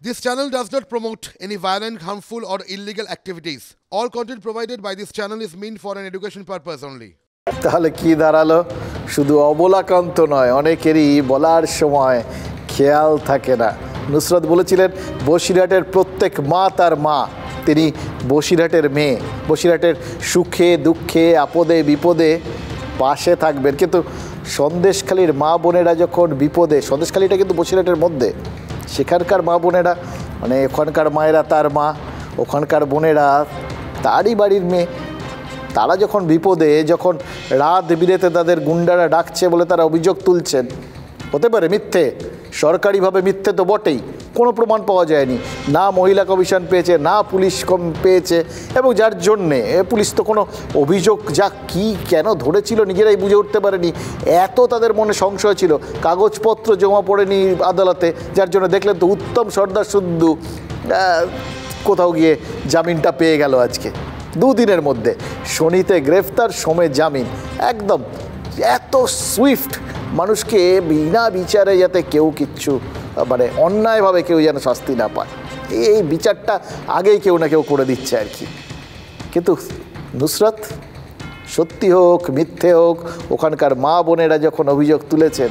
This channel does not promote any violent, harmful, or illegal activities. All content provided by this channel is meant for an education purpose only. তাহলে কি দাঁড়ালো? শুধু অবলাকান্ত নয়, অনেকেরই বলার সময় খেয়াল থাকে না। নুসরত বলেছিলেন বসিরহাটের প্রত্যেক মা তার মা, তিনি বসিরহাটের মেয়ে, বসিরহাটের সুখে দুঃখে আপদে বিপদে পাশে থাকবেন। কিন্তু সন্দেশখালীর মা বোনেরা যখন বিপদে, সন্দেশখালীটা কিন্তু বসিরহাটের মধ্যে, সেখানকার মা বোনেরা মানে ওখানকার মায়েরা তার মা, ওখানকার বোনেরা তারই বাড়ির মেয়ে, তারা যখন বিপদে, যখন রাত বিরেতে তাদের গুন্ডারা ডাকছে বলে তারা অভিযোগ তুলছেন, হতে পারে মিথ্যে, সরকারিভাবে মিথ্যে তো বটেই, কোনো প্রমাণ পাওয়া যায়নি, না মহিলা কমিশন পেয়েছে, না পুলিশ পেয়েছে, এবং যার জন্যে পুলিশ তো কোনো অভিযোগ যা কি কেন ধরেছিল নিজেরাই বুঝে উঠতে পারেনি, এত তাদের মনে সংশয় ছিল, কাগজপত্র জমা পড়েনি আদালতে, যার জন্য দেখলেন তো উত্তম সর্দার শুদ্ধু কোথাও গিয়ে জামিনটা পেয়ে গেল আজকে দুদিনের মধ্যে। শনিতে গ্রেফতার, সোমে জামিন, একদম এত সুইফট, মানুষকে বিনা বিচারে যাতে কেউ কিচ্ছু মানে অন্যায়ভাবে কেউ যেন শাস্তি না পায়, এই বিচারটা আগেই কেউ না কেউ করে দিচ্ছে আর কি। কিন্তু নুসরত, সত্যি হোক মিথ্যে হোক, ওখানকার মা বোনেরা যখন অভিযোগ তুলেছেন,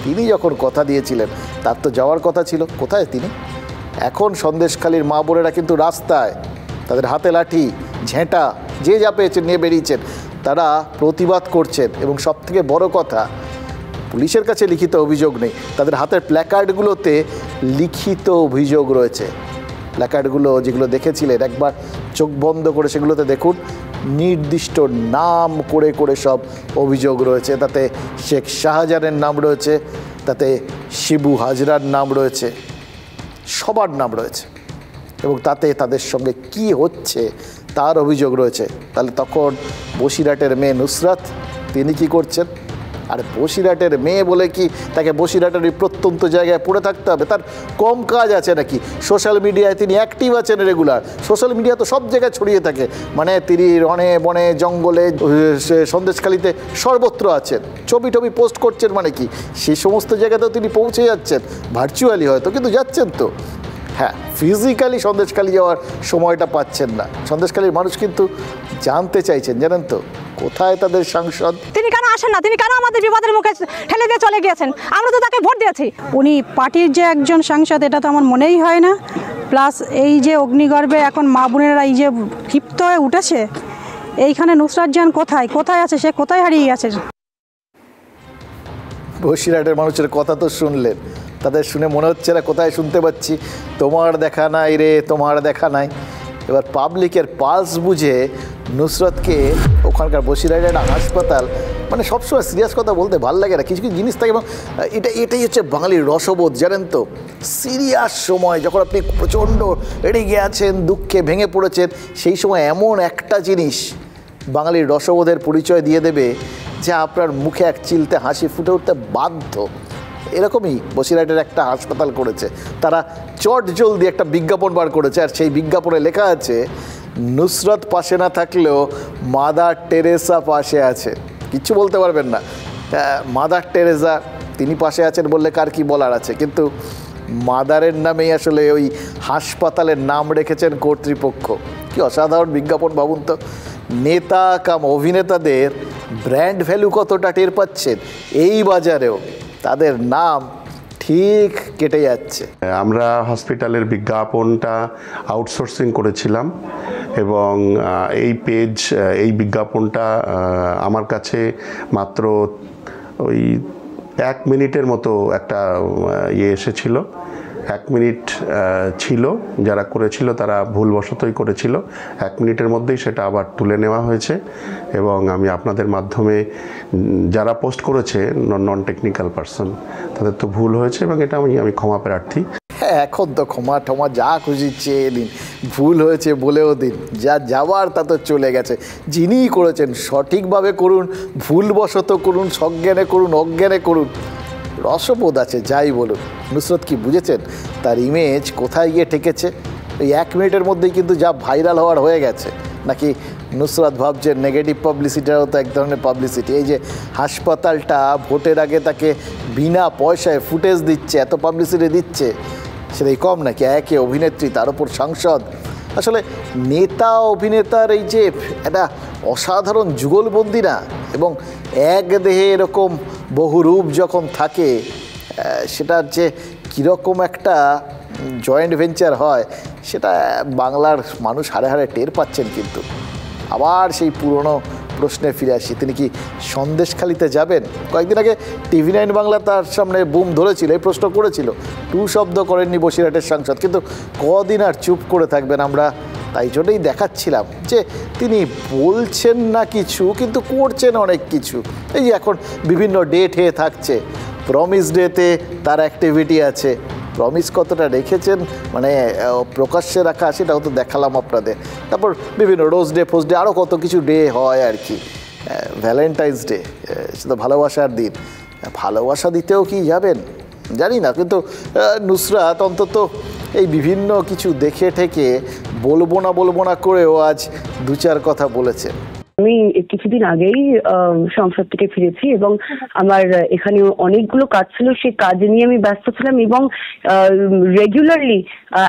তিনি যখন কথা দিয়েছিলেন, তার তো যাওয়ার কথা ছিল। কোথায় তিনি? এখন সন্দেশখালীর মা বোনেরা কিন্তু রাস্তায়, তাদের হাতে লাঠি ঝেঁটা যে যা পেয়েছেন নিয়ে বেরিয়েছেন, তারা প্রতিবাদ করছেন। এবং সবথেকে বড় কথা, পুলিশের কাছে লিখিত অভিযোগ নেই, তাদের হাতের প্ল্যাকার্ডগুলোতে লিখিত অভিযোগ রয়েছে। প্ল্যাকার্ডগুলো যেগুলো দেখেছিলেন, একবার চোখ বন্ধ করে সেগুলোতে দেখুন, নির্দিষ্ট নাম করে করে সব অভিযোগ রয়েছে। তাতে শেখ শাহজাহানের নাম রয়েছে, তাতে শিবু হাজরার নাম রয়েছে, সবার নাম রয়েছে, এবং তাতে তাদের সঙ্গে কি হচ্ছে তার অভিযোগ রয়েছে। তাহলে তখন বসিরহাটের মেয়ে নুসরত, তিনি কি করছেন? আর বসিরহাটের মেয়ে বলে কি তাকে বসিরহাটের ওই প্রত্যন্ত জায়গায় পড়ে থাকতে হবে? তার কম কাজ আছে নাকি? সোশ্যাল মিডিয়ায় তিনি অ্যাক্টিভ আছেন রেগুলার, সোশ্যাল মিডিয়া তো সব জায়গায় ছড়িয়ে থাকে, মানে তিনি রনে বনে জঙ্গলে সন্দেশখালীতে সর্বত্র আছেন, ছবি টবি পোস্ট করছেন, মানে কি সেই সমস্ত জায়গাতেও তিনি পৌঁছে যাচ্ছেন, ভার্চুয়ালি হয়তো, কিন্তু যাচ্ছেন তো। হ্যাঁ, ফিজিক্যালি সন্দেশখালী যাওয়ার সময়টা পাচ্ছেন না। সন্দেশখালীর মানুষ কিন্তু জানতে চাইছেন, জানেন তো, কোথায় তাদের সাংসদ? তিনি কেন আসেন না? তিনি কেন আমাদের বিপদের মুখে ঠেলে দিয়ে চলে গিয়েছেন? আমরা তো তাকে ভোট দিয়েছি। উনি পার্টির যে একজন সাংসদ, এটা তো আমার মনেই হয় না। প্লাস এই যে অগ্নিগর্ভে এখন মা বোনেরা এই যে ক্ষিপ্ত হয়ে উঠেছে, এইখানে নুসরাত জাহান কোথায় কোথায় আছে? সে কোথায় হারিয়ে গেছে? বসিরহাটের মানুষের কথা তো শুনলেন, তাদের শুনে মনে হচ্ছে না কোথায় শুনতে পাচ্ছি, তোমার দেখা নাই রে, তোমার দেখা নাই। এবার পাবলিকের পালস বুঝে নুসরতকে ওখানকার বসিরহাটের একটা হাসপাতাল, মানে সবসময় সিরিয়াস কথা বলতে ভালো লাগে না, কিছু কিছু জিনিস থাকে, এবং এটাই হচ্ছে বাঙালির রসবোধ, জানেন তো। সিরিয়াস সময় যখন আপনি প্রচণ্ড রেগে আছেন, দুঃখে ভেঙে পড়েছেন, সেই সময় এমন একটা জিনিস বাঙালির রসবোধের পরিচয় দিয়ে দেবে যা আপনার মুখে এক চিলতে হাসি ফুটে উঠতে বাধ্য। এরকমই বসিরহাটের একটা হাসপাতাল করেছে তারা, চট জলদি একটা বিজ্ঞাপন বার করেছে, আর সেই বিজ্ঞাপনে লেখা আছে নুসরত পাশে না থাকলেও মাদার টেরেসা পাশে আছে। কিচ্ছু বলতে পারবেন না, মাদার টেরেসা তিনি পাশে আছেন বললে কার কি বলার আছে, কিন্তু মাদারের নামেই আসলে ওই হাসপাতালের নাম রেখেছেন কর্তৃপক্ষ। কি অসাধারণ বিজ্ঞাপন ভাবুন তো। নেতা কাম অভিনেতাদের ব্র্যান্ড ভ্যালু কতটা টের পাচ্ছেন এই বাজারেও, তাদের নাম ঠিক কেটে যাচ্ছে। আমরা হসপিটালের বিজ্ঞাপনটা আউটসোর্সিং করেছিলাম, এবং এই বিজ্ঞাপনটা আমার কাছে মাত্র ওই 1 মিনিটের মতো একটা এসেছিল। 1 মিনিট ছিল, যারা করেছিল তারা ভুলবশতই করেছিল, 1 মিনিটের মধ্যেই সেটা আবার তুলে নেওয়া হয়েছে। এবং আমি আপনাদের মাধ্যমে, যারা পোস্ট করেছে নন টেকনিক্যাল পারসন, তাদের তো ভুল হয়েছে, এবং এটা আমি ক্ষমা প্রার্থী। হ্যাঁ, এখন তো ক্ষমা টমা যা খুশি চেয়ে দিন, ভুল হয়েছে বলেও দিন, যা যাওয়ার তা তো চলে গেছে। যিনিই করেছেন সঠিকভাবে করুন, ভুলবশত করুন, সজ্ঞানে করুন, অজ্ঞানে করুন, রসবোধ আছে যাই বলুন। নুসরত কি বুঝেছেন তার ইমেজ কোথায় গিয়ে ঠেকেছে? এই 1 মিনিটের মধ্যেই কিন্তু যা ভাইরাল হওয়ার হয়ে গেছে, নাকি নুসরত ভাবছেন নেগেটিভ পাবলিসিটিটাও তো এক ধরনের পাবলিসিটি? এই যে হাসপাতালটা ভোটের আগে তাকে বিনা পয়সায় ফুটেজ দিচ্ছে, এত পাবলিসিটি দিচ্ছে, সেটাই কম নাকি? একে অভিনেত্রী, তার উপর সাংসদ। আসলে নেতা অভিনেতার এই যে একটা অসাধারণ যুগলবন্দি না, এবং এক দেহে এরকম বহু রূপ যখন থাকে, সেটার যে কীরকম একটা জয়েন্ট ভেঞ্চার হয়, সেটা বাংলার মানুষ হাড়ে হাড়ে টের পাচ্ছেন। কিন্তু আবার সেই পুরনো প্রশ্নে ফিরে আসি, তিনি কি সন্দেশখালিতে যাবেন? কয়েকদিন আগে TV9 বাংলা তার সামনে বুম ধরেছিল, এই প্রশ্ন করেছিল, টু শব্দ করেননি বসিরহাটের সাংসদ। কিন্তু কদিন আর চুপ করে থাকবেন? আমরা তাই জন্যই দেখাচ্ছিলাম যে তিনি বলছেন না কিছু, কিন্তু করছেন অনেক কিছু। এই যে এখন বিভিন্ন ডেট হয়ে থাকছে, প্রমিস ডেতে তার অ্যাক্টিভিটি আছে, প্রমিস কতটা রেখেছেন মানে প্রকাশ্যে রাখা, সেটাও তো দেখালাম আপনাদের। তারপর বিভিন্ন রোজ ডে, ফোজ ডে, আরও কত কিছু ডে হয় আর কি। ভ্যালেন্টাইন্স ডে, সেটা ভালোবাসার দিন, ভালোবাসা দিতেও কি যাবেন জানি না। কিন্তু নুসরাত অন্তত এই বিভিন্ন কিছু দেখে ঠেকে বলবো না করেও আজ দু চার কথা বলেছেন। আমি কিছুদিন আগেই সংসদ থেকে ফিরেছি এবং আমার এখানে অনেকগুলো কাজ ছিল, সেই কাজ নিয়ে আমি ব্যস্ত ছিলাম এবং রেগুলারলি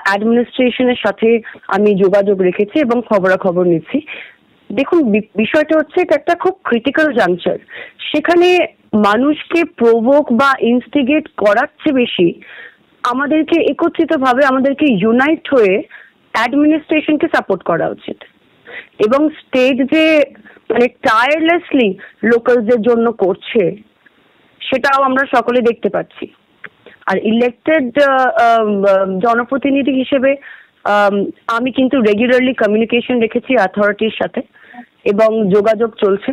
অ্যাডমিনিস্ট্রেশনের সাথে আমি যোগাযোগ রেখেছি এবং খবরাখবর নিচ্ছি। দেখুন, বিষয়টা হচ্ছে এটা একটা খুব ক্রিটিক্যাল জাংচার। সেখানে মানুষকে প্রভোক বা ইনস্টিগেট করার চেয়ে বেশি আমাদেরকে একত্রিতভাবে, আমাদেরকে ইউনাইট হয়ে অ্যাডমিনিস্ট্রেশনকে সাপোর্ট করা উচিত। এবং স্টেট যে মানে টায়ারলেসলি লোকালদের জন্য করছে, সেটাও আমরা সকলে দেখতে পাচ্ছি। আর ইলেক্টেড জনপ্রতিনিধি হিসেবে আমি কিন্তু রেগুলারলি কমিউনিকেশন রেখেছি অথরিটির সাথে এবং যোগাযোগ চলছে।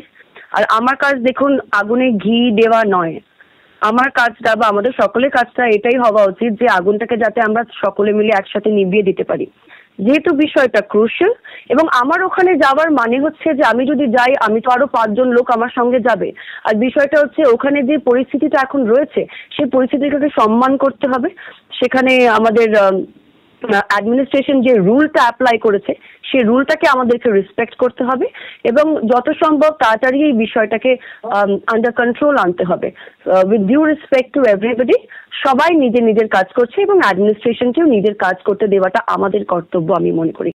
আর আমার কাজ দেখুন, আগুনে ঘি দেওয়া নয়। আমার কাজটা বা আমাদের সকলের কাজটা এটাই হওয়া উচিত যে আগুনটাকে যাতে আমরা সকলে মিলে একসাথে নিভিয়ে দিতে পারি, যেহেতু বিষয়টা ক্রুশিয়াল। এবং আমার ওখানে যাওয়ার মানে হচ্ছে যে আমি যদি যাই, আমি তো আরো 5 জন লোক আমার সঙ্গে যাবে। আর বিষয়টা হচ্ছে ওখানে যে পরিস্থিতিটা এখন রয়েছে, সেই পরিস্থিতিটাকে সম্মান করতে হবে। সেখানে আমাদের অ্যাডমিনিস্ট্রেশন যে রুলটা অ্যাপ্লাই করেছে, সেই রুলটাকে আমাদেরকে রেসপেক্ট করতে হবে এবং যত সম্ভব তাড়াতাড়ি এই বিষয়টাকে আন্ডার কন্ট্রোল আনতে হবে। With due respect to everybody, সবাই নিজের নিজের কাজ করছে এবং অ্যাডমিনিস্ট্রেশনকেও নিজের কাজ করতে দেওয়াটা আমাদের কর্তব্য আমি মনে করি।